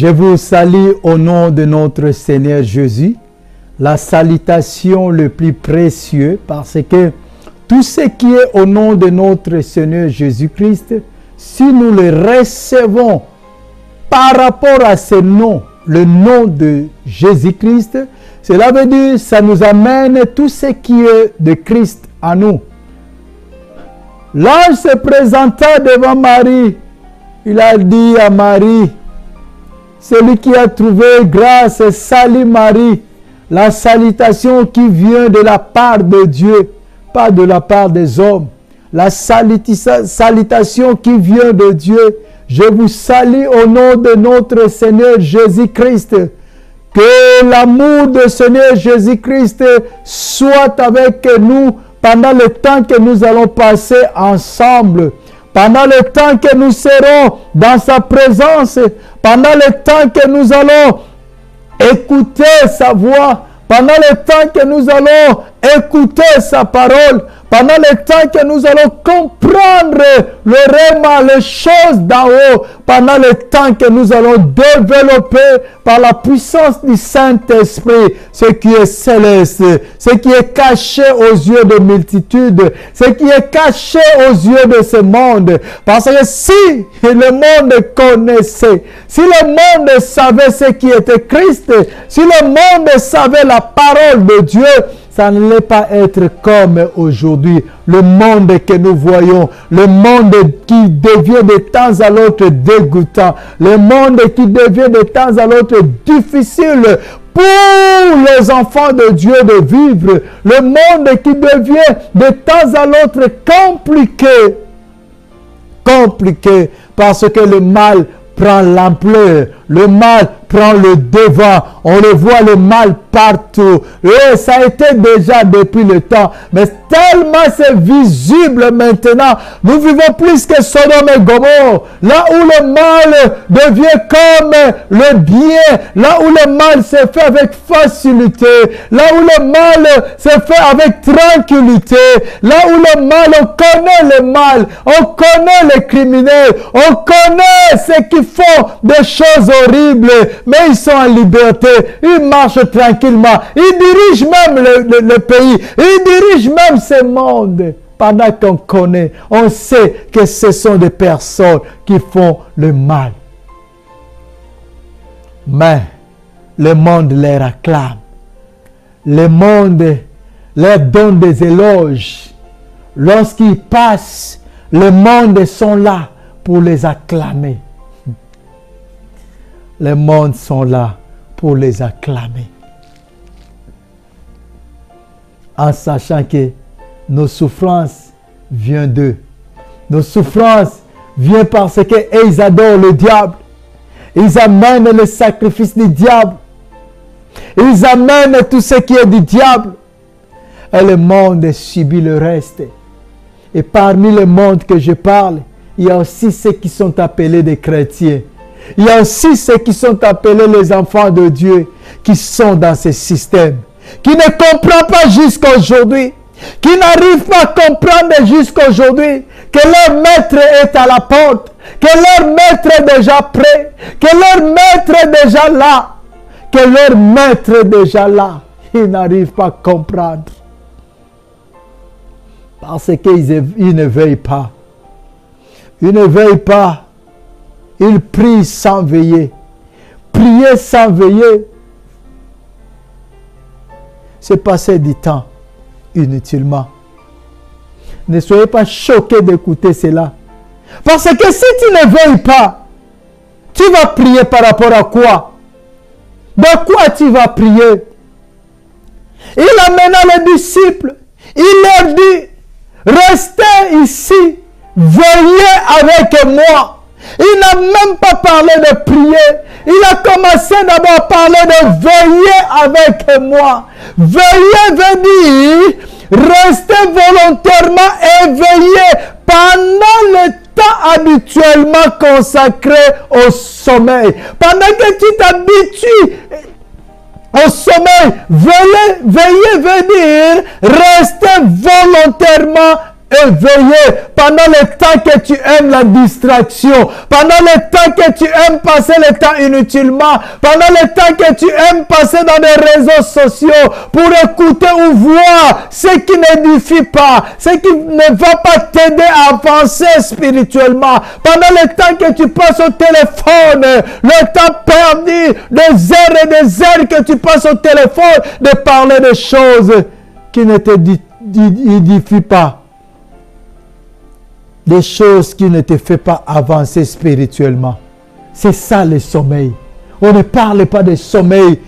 Je vous salue au nom de notre Seigneur Jésus, la salutation le plus précieux, parce que tout ce qui est au nom de notre Seigneur Jésus-Christ, si nous le recevons par rapport à ce nom, le nom de Jésus-Christ, cela veut dire que ça nous amène tout ce qui est de Christ à nous. L'ange se présenta devant Marie. Il a dit à Marie, celui qui a trouvé grâce, salue Marie. La salutation qui vient de la part de Dieu, pas de la part des hommes. La salutation qui vient de Dieu. Je vous salue au nom de notre Seigneur Jésus-Christ. Que l'amour de Seigneur Jésus-Christ soit avec nous pendant le temps que nous allons passer ensemble. Pendant le temps que nous serons dans sa présence. Pendant le temps que nous allons écouter sa voix. Pendant le temps que nous allons écouter sa parole. Pendant le temps que nous allons comprendre le réma, les choses d'en haut. Pendant le temps que nous allons développer par la puissance du Saint-Esprit ce qui est céleste, ce qui est caché aux yeux de multitudes, ce qui est caché aux yeux de ce monde. Parce que si le monde connaissait, si le monde savait ce qui était Christ, si le monde savait la parole de Dieu, ça ne allait pas être comme aujourd'hui. Le monde que nous voyons, le monde qui devient de temps à l'autre dégoûtant, le monde qui devient de temps à l'autre difficile pour les enfants de Dieu de vivre, le monde qui devient de temps à l'autre compliqué. Compliqué parce que le mal prend l'ampleur, le mal prend le devant, on le voit le mal partout. Et ça a été déjà depuis le temps, mais tellement c'est visible maintenant. Nous vivons plus que Sodome et Gomorrhe, là où le mal devient comme le bien, là où le mal se fait avec facilité, là où le mal se fait avec tranquillité, là où le mal, on connaît le mal, on connaît les criminels, on connaît ceux qui font des choses horribles, mais ils sont en liberté, ils marchent tranquillement, ils dirigent même le pays, ils dirigent même ce monde. Pendant qu'on connaît, on sait que ce sont des personnes qui font le mal. Mais le monde les acclame. Le monde leur donne des éloges. Lorsqu'ils passent, le monde sont là pour les acclamer. Les mondes sont là pour les acclamer. En sachant que nos souffrances viennent d'eux. Nos souffrances viennent parce qu'ils adorent le diable. Ils amènent le sacrifice du diable. Ils amènent tout ce qui est du diable. Et le monde subit le reste. Et parmi le monde que je parle, il y a aussi ceux qui sont appelés des chrétiens. Il y a aussi ceux qui sont appelés les enfants de Dieu, qui sont dans ce système, qui ne comprennent pas jusqu'à aujourd'hui, qui n'arrivent pas à comprendre jusqu'à aujourd'hui que leur maître est à la porte, que leur maître est déjà prêt, que leur maître est déjà là, que leur maître est déjà là. Ils n'arrivent pas à comprendre. Parce qu'ils ne veillent pas. Ils ne veillent pas. Ils prient sans veiller. Prier sans veiller, c'est passer du temps inutilement. Ne soyez pas choqués d'écouter cela. Parce que si tu ne veilles pas, tu vas prier par rapport à quoi? De quoi tu vas prier? Il amena les disciples. Il leur dit, restez ici, veillez avec moi. Il n'a même pas parlé de prier. Il a commencé d'abord à parler de veiller avec moi. Veiller veut dire rester volontairement éveillé pendant le temps habituellement consacré au sommeil. Pendant que tu t'habitues au sommeil, veiller veut dire rester volontairement et veiller pendant le temps que tu aimes la distraction, pendant le temps que tu aimes passer le temps inutilement, pendant le temps que tu aimes passer dans les réseaux sociaux pour écouter ou voir ce qui n'édifie pas, ce qui ne va pas t'aider à avancer spirituellement, pendant le temps que tu passes au téléphone, le temps perdu, des heures et des heures que tu passes au téléphone, de parler de choses qui ne t'édifient pas, des choses qui ne te font pas avancer spirituellement. C'est ça le sommeil. On ne parle pas de sommeil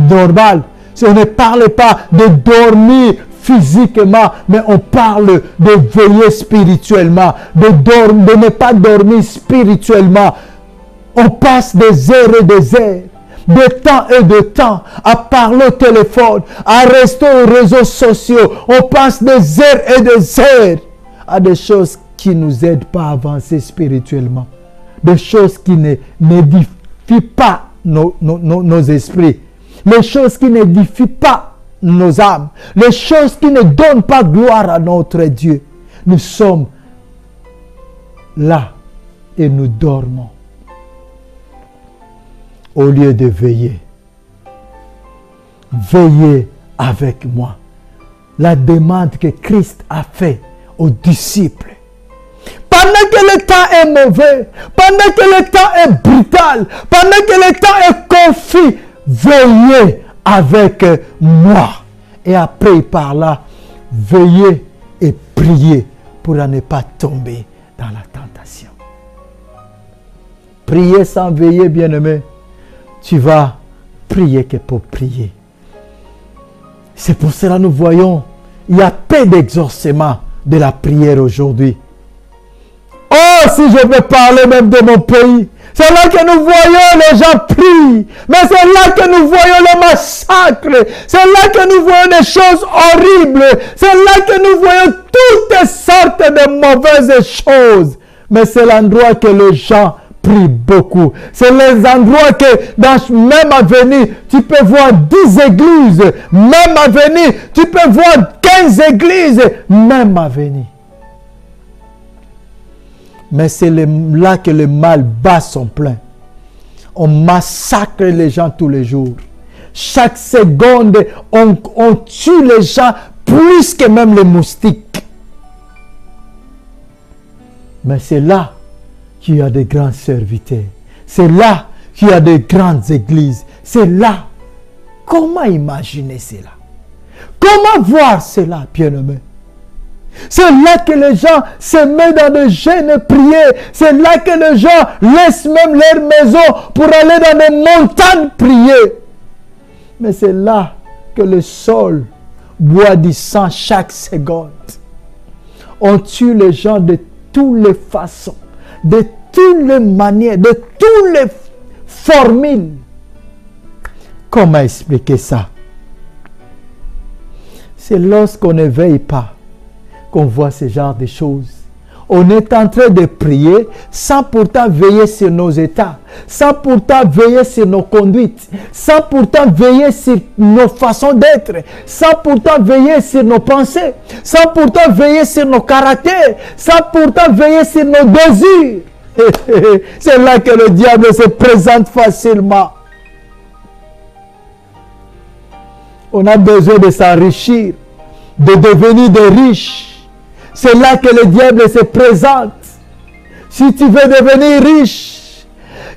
normal. On ne parle pas de dormir physiquement, mais on parle de veiller spirituellement, de ne pas dormir spirituellement. On passe des heures et des heures, de temps et de temps, à parler au téléphone, à rester aux réseaux sociaux. On passe des heures et des heures à des choses qui ne nous aident pas à avancer spirituellement. Des choses qui n'édifient pas nos esprits. Les choses qui n'édifient pas nos âmes. Les choses qui ne donnent pas gloire à notre Dieu. Nous sommes là et nous dormons. Au lieu de veiller. Veillez avec moi. La demande que Christ a faite aux disciples. Pendant que le temps est mauvais, pendant que le temps est brutal, pendant que le temps est confus, veillez avec moi. Et après, par là, veillez et priez pour ne pas tomber dans la tentation. Prier sans veiller, bien-aimé. Tu vas prier que pour prier. C'est pour cela que nous voyons, il y a peu d'exaucement de la prière aujourd'hui. Oh, si je veux parler même de mon pays, c'est là que nous voyons les gens prient. Mais c'est là que nous voyons le massacre. C'est là que nous voyons des choses horribles. C'est là que nous voyons toutes sortes de mauvaises choses. Mais c'est l'endroit que les gens prient beaucoup. C'est les endroits que dans même avenue, tu peux voir 10 églises. Même avenue, tu peux voir 15 églises. Même avenue. Mais c'est là que le mal bat son plein. On massacre les gens tous les jours. Chaque seconde, on tue les gens plus que même les moustiques. Mais c'est là qu'il y a des grands serviteurs. C'est là qu'il y a des grandes églises. C'est là. Comment imaginer cela? Comment voir cela, bien-aimé? C'est là que les gens se mettent dans des jeûnes et prier. C'est là que les gens laissent même leur maison pour aller dans des montagnes prier. Mais c'est là que le sol boit du sang chaque seconde. On tue les gens de toutes les façons, de toutes les manières, de toutes les formules. Comment expliquer ça? C'est lorsqu'on ne veille pas qu'on voit ce genre de choses. On est en train de prier sans pourtant veiller sur nos états, sans pourtant veiller sur nos conduites, sans pourtant veiller sur nos façons d'être, sans pourtant veiller sur nos pensées, sans pourtant veiller sur nos caractères, sans pourtant veiller sur nos désirs. C'est là que le diable se présente facilement. On a besoin de s'enrichir, de devenir des riches. C'est là que le diable se présente. Si tu veux devenir riche,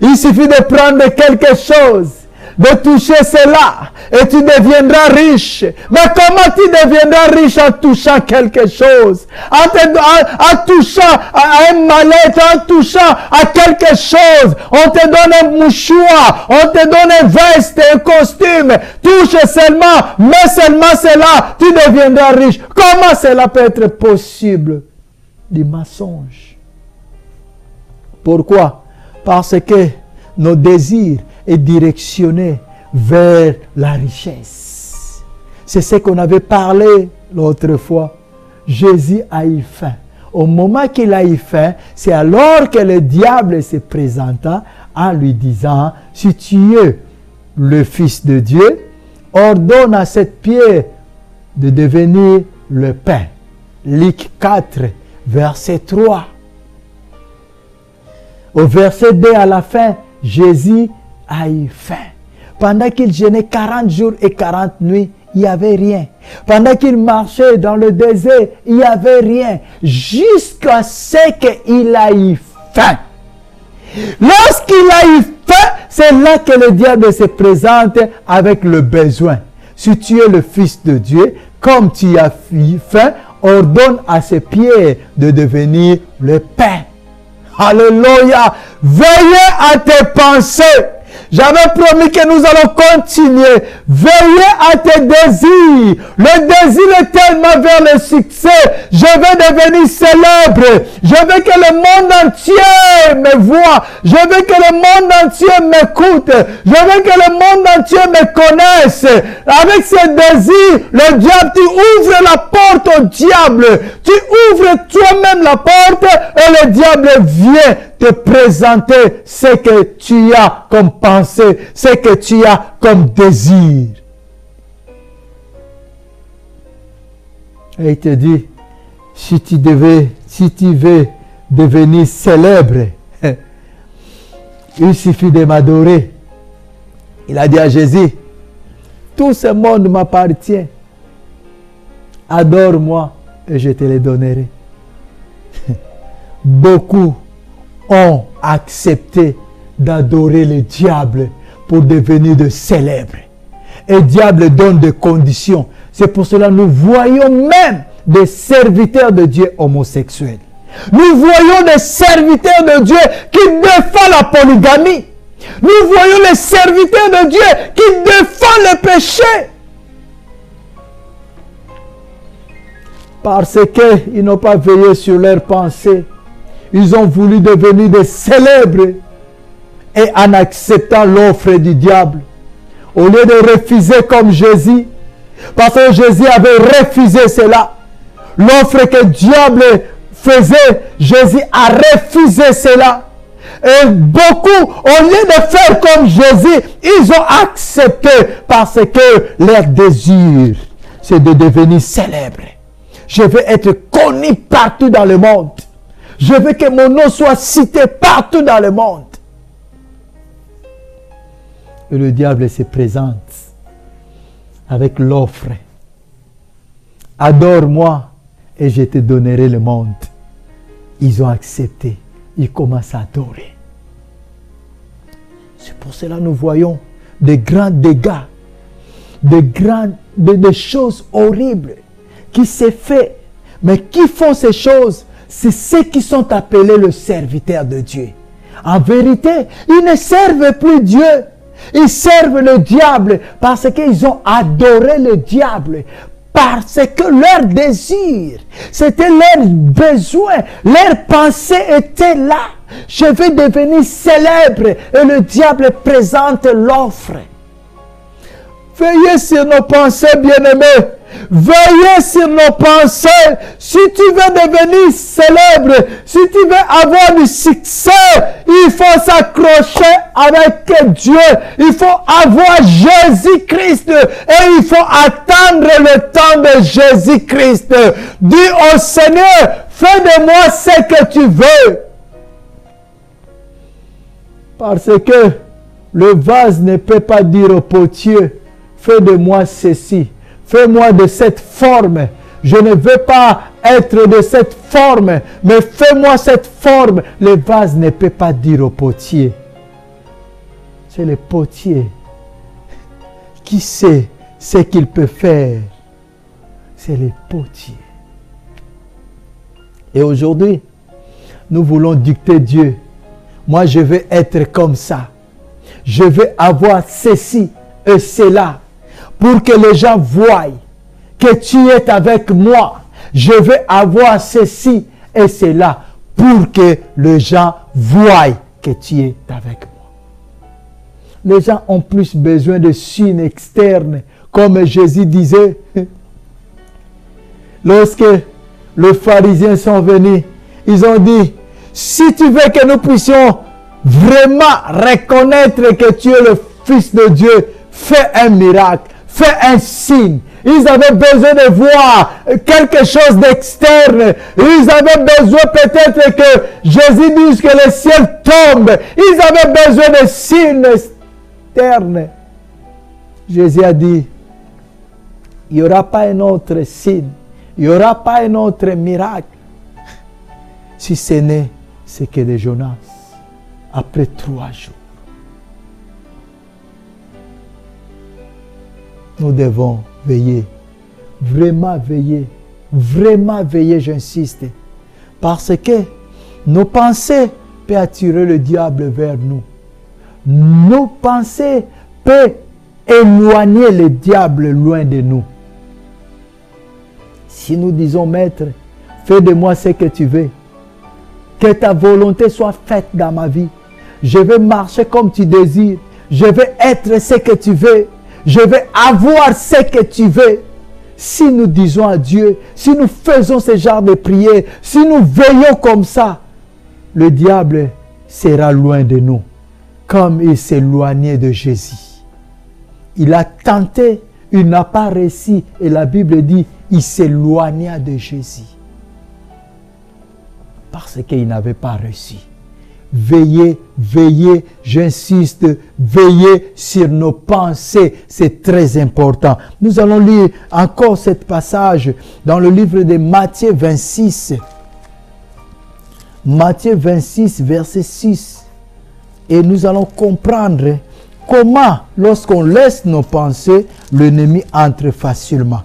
il suffit de prendre quelque chose, de toucher cela, et tu deviendras riche. Mais comment tu deviendras riche en touchant quelque chose? En touchant à un mal-être, en touchant à quelque chose. On te donne un mouchoir, on te donne une veste, un costume. Touche seulement, mais seulement cela, tu deviendras riche. Comment cela peut être possible? Du mensonge. Pourquoi? Parce que nos désirs est directionné vers la richesse. C'est ce qu'on avait parlé l'autre fois. Jésus a eu faim. Au moment qu'il a eu faim, c'est alors que le diable se présenta en lui disant, si tu es le Fils de Dieu, ordonne à cette pierre de devenir le pain. Luc 4, verset 3. Au verset 2 à la fin, Jésus a eu faim. Pendant qu'il jeûnait 40 jours et 40 nuits, il n'y avait rien. Pendant qu'il marchait dans le désert, il n'y avait rien. Jusqu'à ce qu'il a eu faim. Lorsqu'il a eu faim, c'est là que le diable se présente avec le besoin. Si tu es le Fils de Dieu, comme tu as faim, ordonne à ces pierres de devenir le pain. Alléluia. Veillez à tes pensées. J'avais promis que nous allons continuer. Veillez à tes désirs. Le désir est tellement vers le succès. Je veux devenir célèbre. Je veux que le monde entier me voie. Je veux que le monde entier m'écoute. Je veux que le monde entier me connaisse. Avec ce désir, le diable, tu ouvres la porte au diable. Tu ouvres toi-même la porte et le diable vient te présenter ce que tu as comme pensée, ce que tu as comme désir. Et il te dit, si tu veux devenir célèbre, il suffit de m'adorer. Il a dit à Jésus, tout ce monde m'appartient. Adore-moi et je te le donnerai. Beaucoup ont accepté d'adorer le diable pour devenir de célèbres. Et le diable donne des conditions. C'est pour cela que nous voyons même des serviteurs de Dieu homosexuels. Nous voyons des serviteurs de Dieu qui défendent la polygamie. Nous voyons les serviteurs de Dieu qui défendent le péché. Parce qu'ils n'ont pas veillé sur leurs pensées. Ils ont voulu devenir des célèbres. Et en acceptant l'offre du diable, au lieu de refuser comme Jésus, parce que Jésus avait refusé cela, l'offre que le diable faisait, Jésus a refusé cela. Et beaucoup, au lieu de faire comme Jésus, ils ont accepté parce que leur désir, c'est de devenir célèbre. Je veux être connu partout dans le monde. Je veux que mon nom soit cité partout dans le monde. Et le diable se présente avec l'offre. Adore-moi et je te donnerai le monde. Ils ont accepté. Ils commencent à adorer. C'est pour cela que nous voyons des grands dégâts, des choses horribles qui se font. Mais qui font ces choses? C'est ceux qui sont appelés le serviteur de Dieu. En vérité, ils ne servent plus Dieu. Ils servent le diable parce qu'ils ont adoré le diable. Parce que leur désir, c'était leur besoin, leur pensée était là. Je vais devenir célèbre et le diable présente l'offre. Veillez sur nos pensées, bien-aimés. Veillez sur nos pensées. Si tu veux devenir célèbre, si tu veux avoir du succès, il faut s'accrocher avec Dieu. Il faut avoir Jésus-Christ et il faut attendre le temps de Jésus-Christ. Dis au Seigneur, fais de moi ce que tu veux. Parce que le vase ne peut pas dire au potier, fais de moi ceci. Fais-moi de cette forme. Je ne veux pas être de cette forme, mais fais-moi cette forme. Le vase ne peut pas dire au potier. C'est le potier qui sait ce qu'il peut faire. C'est le potier. Et aujourd'hui, nous voulons dicter Dieu. Moi, je veux être comme ça. Je veux avoir ceci et cela. Pour que les gens voient que tu es avec moi. Je veux avoir ceci et cela. Pour que les gens voient que tu es avec moi. Les gens ont plus besoin de signes externes. Comme Jésus disait. Lorsque les pharisiens sont venus, ils ont dit, si tu veux que nous puissions vraiment reconnaître que tu es le Fils de Dieu, fais un miracle. fais un signe. Ils avaient besoin de voir quelque chose d'externe. Ils avaient besoin peut-être que Jésus dise que le ciel tombe. Ils avaient besoin de signes externes. Jésus a dit, il n'y aura pas un autre signe. Il n'y aura pas un autre miracle. Si ce n'est ce que de Jonas, après 3 jours. Nous devons veiller, vraiment veiller, j'insiste. Parce que nos pensées peuvent attirer le diable vers nous. Nos pensées peuvent éloigner le diable loin de nous. Si nous disons, Maître, fais de moi ce que tu veux, que ta volonté soit faite dans ma vie, je vais marcher comme tu désires, je vais être ce que tu veux, je vais avoir ce que tu veux. Si nous disons à Dieu, si nous faisons ce genre de prière, si nous veillons comme ça, le diable sera loin de nous, comme il s'éloignait de Jésus. Il a tenté, il n'a pas réussi, et la Bible dit, il s'éloigna de Jésus. Parce qu'il n'avait pas réussi. Veillez, j'insiste, veillez sur nos pensées, c'est très important. Nous allons lire encore ce passage dans le livre de Matthieu 26. Matthieu 26, verset 6. Et nous allons comprendre comment, lorsqu'on laisse nos pensées, l'ennemi entre facilement.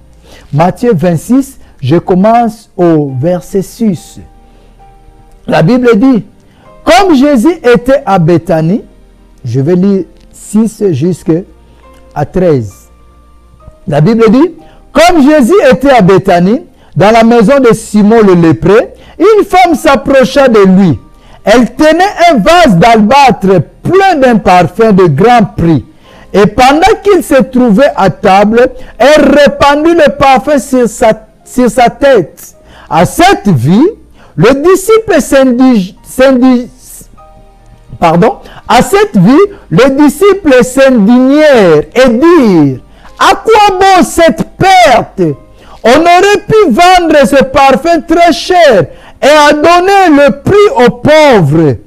Matthieu 26, je commence au verset 6. La Bible dit, comme Jésus était à Béthanie, je vais lire 6 jusqu'à 13. La Bible dit, comme Jésus était à Béthanie, dans la maison de Simon le lépreux, une femme s'approcha de lui. Elle tenait un vase d'albâtre plein d'un parfum de grand prix. Et pendant qu'il se trouvait à table, elle répandit le parfum sur sa tête. À cette vue, le disciple s'indignèrent et dirent, à quoi bon cette perte? On aurait pu vendre ce parfum très cher et à donner le prix aux pauvres.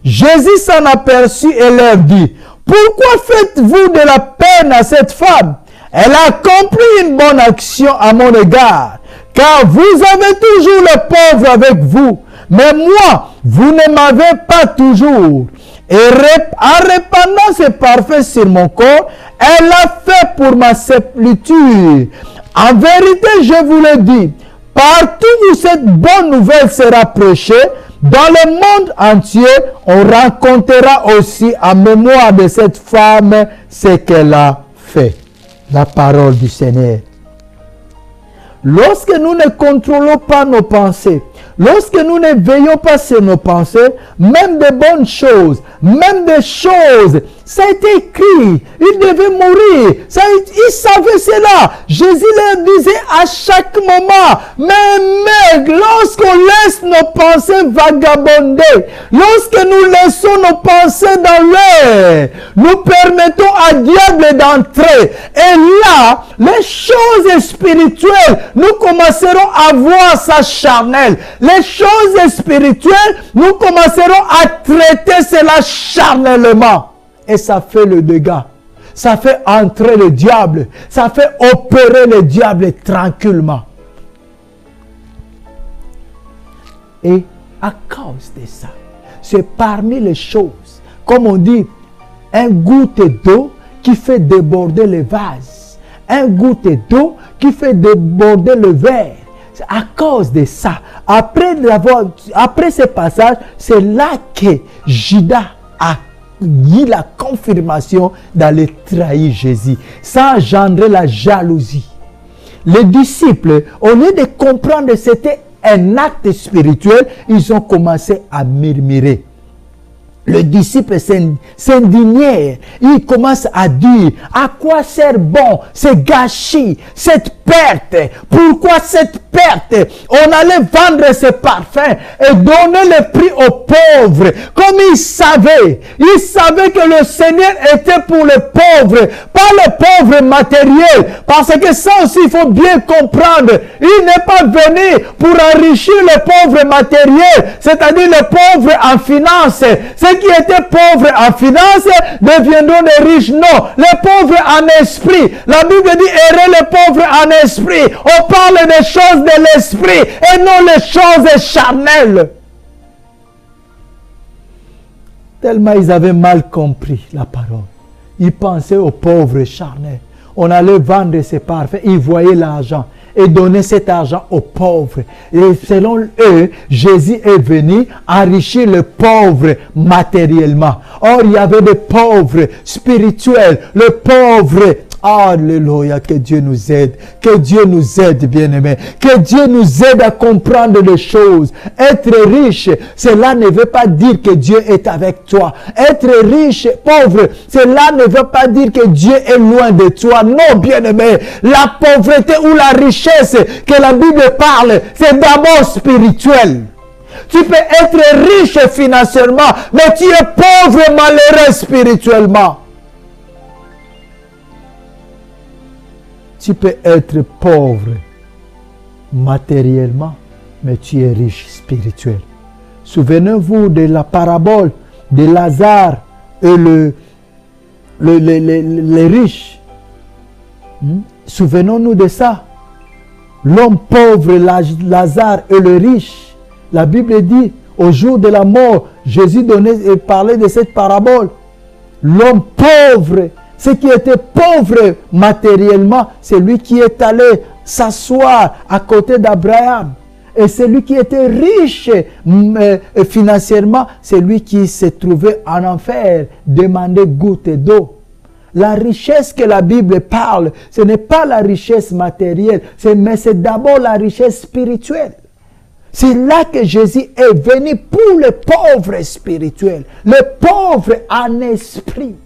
Jésus s'en aperçut et leur dit, pourquoi faites-vous de la peine à cette femme? Elle a accompli une bonne action à mon égard, car vous avez toujours le pauvre avec vous, mais moi, vous ne m'avez pas toujours. Et en répandant ce parfum sur mon corps, elle l'a fait pour ma sépulture. En vérité, je vous le dis, partout où cette bonne nouvelle sera prêchée, dans le monde entier, on racontera aussi en mémoire de cette femme ce qu'elle a fait. La parole du Seigneur. Lorsque nous ne contrôlons pas nos pensées, lorsque nous ne veillons pas sur nos pensées, même des bonnes choses, même des choses, ça a été écrit, il devait mourir, il savait cela. Jésus leur disait à chaque moment, mais lorsqu'on laisse nos pensées vagabonder, lorsque nous laissons nos pensées dans l'air, nous permettons à diable d'entrer. Et là, les choses spirituelles, nous commencerons à voir ça charnel. Les choses spirituelles, nous commencerons à traiter cela charnellement. Et ça fait le dégât. Ça fait entrer le diable. Ça fait opérer le diable tranquillement. Et à cause de ça, c'est parmi les choses, comme on dit, un goutte d'eau qui fait déborder le vase. Un goutte d'eau qui fait déborder le verre. À cause de ça, après ce passage, c'est là que Judas a eu la confirmation d'aller trahir Jésus. Ça a engendré la jalousie. Les disciples, au lieu de comprendre que c'était un acte spirituel, ils ont commencé à murmurer. Le disciple s'indignait. Il commence à dire, à quoi sert bon ce gâchis, cette perte. Pourquoi cette perte? On allait vendre ces parfums et donner le prix aux pauvres. Comme ils savaient que le Seigneur était pour les pauvres, pas les pauvres matériels. Parce que ça aussi, il faut bien comprendre. Il n'est pas venu pour enrichir les pauvres matériels, c'est-à-dire les pauvres en finance. Ceux qui étaient pauvres en finance deviendront des riches. Non, les pauvres en esprit. La Bible dit errer les pauvres en esprit. On parle des choses de l'esprit et non les choses charnelles. Tellement ils avaient mal compris la parole. Ils pensaient aux pauvres charnels. On allait vendre ces parfums, ils voyaient l'argent et donner cet argent aux pauvres. Et selon eux, Jésus est venu enrichir les pauvres matériellement. Or, il y avait des pauvres spirituels, les pauvres. Alléluia, que Dieu nous aide. Que Dieu nous aide, bien-aimés. Que Dieu nous aide à comprendre les choses. Être riche, cela ne veut pas dire que Dieu est avec toi. Être riche, pauvre, cela ne veut pas dire que Dieu est loin de toi. Non, bien-aimés. La pauvreté ou la richesse que la Bible parle, c'est d'abord spirituel. Tu peux être riche financièrement, mais tu es pauvre, malheureux spirituellement. Tu peux être pauvre matériellement, mais tu es riche spirituel. Souvenez-vous de la parabole de Lazare et les riches. Souvenons-nous de ça. L'homme pauvre, Lazare et le riche. La Bible dit, au jour de la mort, Jésus parlait de cette parabole. L'homme pauvre, ce qui était pauvre matériellement, c'est lui qui est allé s'asseoir à côté d'Abraham. Et celui qui était riche financièrement, c'est lui qui s'est trouvé en enfer, demander goutte d'eau. La richesse que la Bible parle, ce n'est pas la richesse matérielle, mais c'est d'abord la richesse spirituelle. C'est là que Jésus est venu pour les pauvres spirituels, les pauvres en esprit.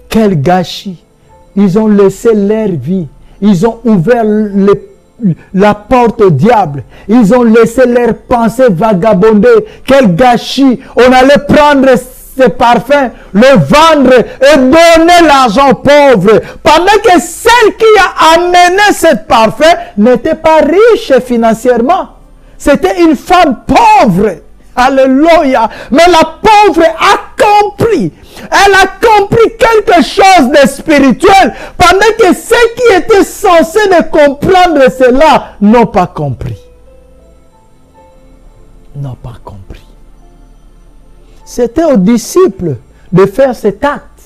Quel gâchis! Ils ont laissé leur vie. Ils ont ouvert la porte au diable. Ils ont laissé leurs pensées vagabonder. Quel gâchis! On allait prendre ces parfums, le vendre et donner l'argent aux pauvres. Pendant que celle qui a amené ce parfum n'était pas riche financièrement. C'était une femme pauvre. Alléluia. Mais la pauvre a compris. Elle a compris quelque chose de spirituel. Pendant que ceux qui étaient censés de comprendre cela n'ont pas compris. N'ont pas compris. C'était aux disciples de faire cet acte,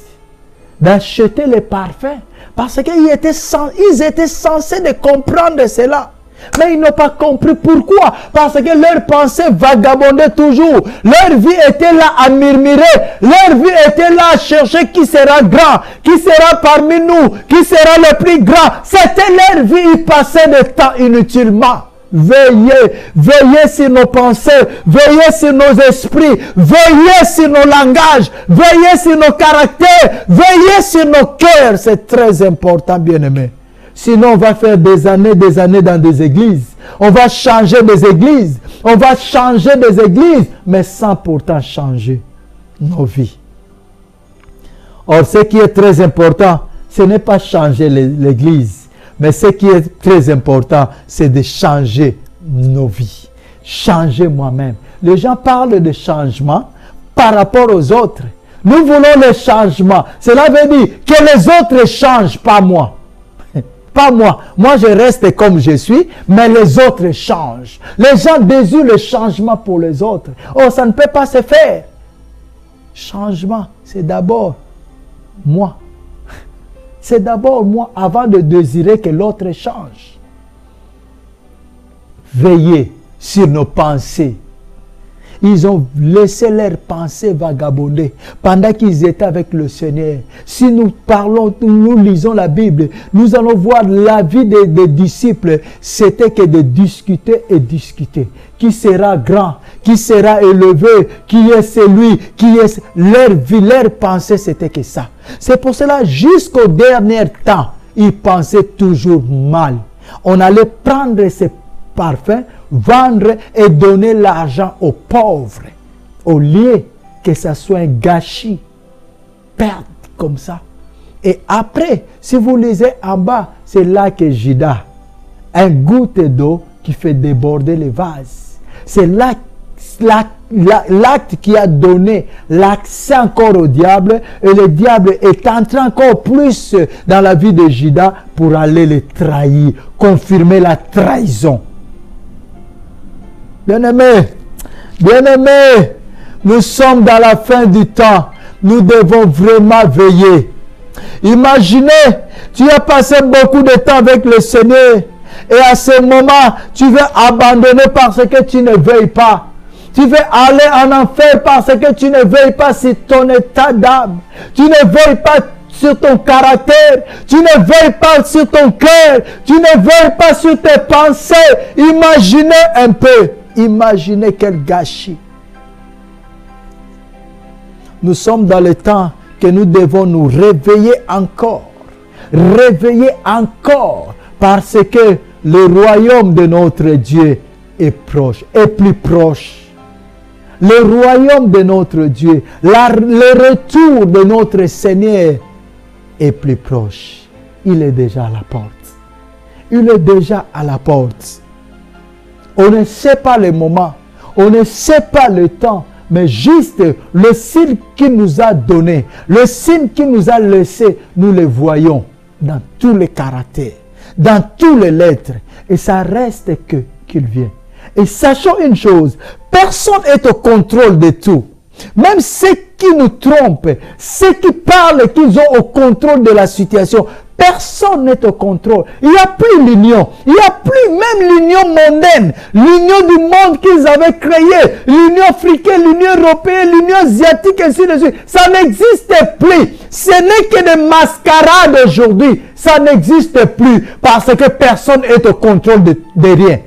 d'acheter les parfums. Parce qu'ils étaient censés de comprendre cela. Mais ils n'ont pas compris pourquoi. Parce que leurs pensées vagabondaient toujours. Leur vie était là à murmurer. Leur vie était là à chercher qui sera grand, qui sera parmi nous, qui sera le plus grand. C'était leur vie. Ils passaient le temps inutilement. Veillez sur nos pensées, veillez sur nos esprits, veillez sur nos langages, veillez sur nos caractères, veillez sur nos cœurs. C'est très important, bien-aimés. Sinon, on va faire des années dans des églises. On va changer des églises. On va changer des églises, mais sans pourtant changer nos vies. Or, ce qui est très important, ce n'est pas changer l'église. Mais ce qui est très important, c'est de changer nos vies. Changer moi-même. Les gens parlent de changement par rapport aux autres. Nous voulons le changement. Cela veut dire que les autres changent, pas moi. Pas moi. Moi, je reste comme je suis, mais les autres changent. Les gens désirent le changement pour les autres. Oh, ça ne peut pas se faire. Changement, c'est d'abord moi. C'est d'abord moi avant de désirer que l'autre change. Veillez sur nos pensées. Ils ont laissé leurs pensées vagabonder pendant qu'ils étaient avec le Seigneur. Si nous parlons, nous lisons la Bible, nous allons voir la vie des disciples. C'était que de discuter et discuter. Qui sera grand, qui sera élevé, qui est celui, qui est... Leur vie, leur pensée, c'était que ça. C'est pour cela, jusqu'au dernier temps, ils pensaient toujours mal. On allait prendre ces parfums, vendre et donner l'argent aux pauvres, au lieu que ça soit un gâchis, perdre comme ça. Et après, si vous lisez en bas, c'est là que Judas, un goutte d'eau qui fait déborder les vases. C'est là l'acte qui a donné l'accès encore au diable, et le diable est entré encore plus dans la vie de Judas pour aller le trahir, confirmer la trahison. Bien-aimés, nous sommes dans la fin du temps. Nous devons vraiment veiller. Imaginez, tu as passé beaucoup de temps avec le Seigneur et à ce moment, tu veux abandonner parce que tu ne veilles pas. Tu veux aller en enfer parce que tu ne veilles pas sur ton état d'âme. Tu ne veilles pas sur ton caractère. Tu ne veilles pas sur ton cœur. Tu ne veilles pas sur tes pensées. Imaginez un peu. Imaginez quel gâchis. Nous sommes dans le temps que nous devons nous réveiller encore. Réveiller encore. Parce que le royaume de notre Dieu est proche, est plus proche. Le royaume de notre Dieu, le retour de notre Seigneur est plus proche. Il est déjà à la porte. Il est déjà à la porte. On ne sait pas le moment, on ne sait pas le temps, mais juste le signe qu'il nous a donné, le signe qu'il nous a laissé, nous le voyons dans tous les caractères, dans toutes les lettres. Et ça reste qu'il vient. Et sachons une chose, personne n'est au contrôle de tout. Même ceux qui nous trompent, ceux qui parlent qu'ils ont au contrôle de la situation, personne n'est au contrôle. Il n'y a plus l'union. Il n'y a plus même l'union mondaine. L'union du monde qu'ils avaient créée. L'union africaine, l'union européenne, l'union asiatique, ainsi de suite. Ça n'existe plus. Ce n'est que des mascarades aujourd'hui. Ça n'existe plus parce que personne n'est au contrôle de rien.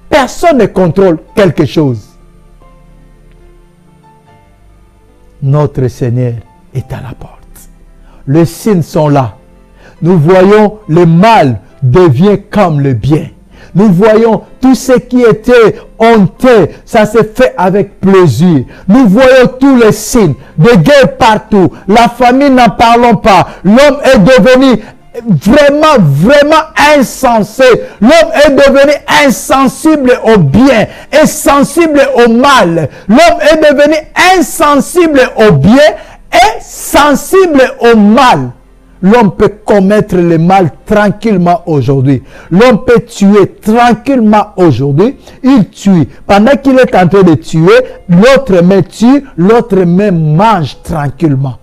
Personne ne contrôle quelque chose. Notre Seigneur est à la porte. Les signes sont là. Nous voyons le mal devient comme le bien. Nous voyons tout ce qui était honteux, ça se fait avec plaisir. Nous voyons tous les signes de guerre partout. La famille, n'en parlons pas. L'homme est devenu vraiment insensé. L'homme est devenu insensible au bien, insensible au mal. L'homme est devenu insensible au bien et sensible au mal. L'homme peut commettre le mal tranquillement aujourd'hui. L'homme peut tuer tranquillement aujourd'hui. Il tue. Pendant qu'il est en train de tuer, l'autre main tue, l'autre main mange tranquillement.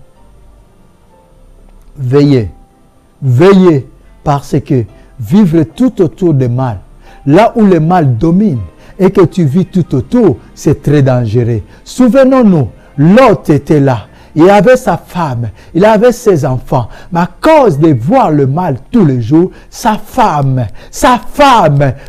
Veillez. Veillez, parce que vivre tout autour du mal, là où le mal domine et que tu vis tout autour, c'est très dangereux. Souvenons-nous, Lot était là. Il avait sa femme, il avait ses enfants. Mais à cause de voir le mal tous les jours, sa femme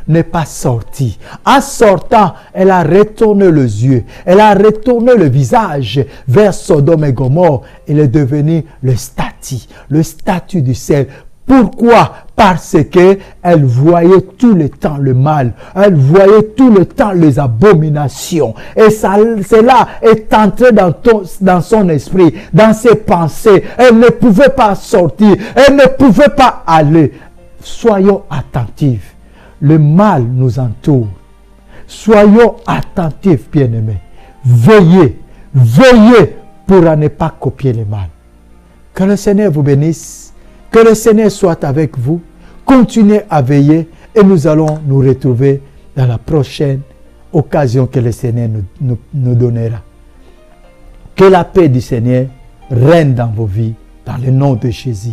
n'est pas sortie. En sortant, elle a retourné les yeux, elle a retourné le visage vers Sodome et Gomorrhe. Elle est devenue le statut du ciel. Pourquoi? Parce que elle voyait tout le temps le mal. Elle voyait tout le temps les abominations. Et cela est entré dans son esprit, dans ses pensées. Elle ne pouvait pas sortir. Elle ne pouvait pas aller. Soyons attentifs. Le mal nous entoure. Soyons attentifs, bien-aimés. Veillez. Veillez pour ne pas copier le mal. Que le Seigneur vous bénisse. Que le Seigneur soit avec vous. Continuez à veiller et nous allons nous retrouver dans la prochaine occasion que le Seigneur nous donnera. Que la paix du Seigneur règne dans vos vies, dans le nom de Jésus.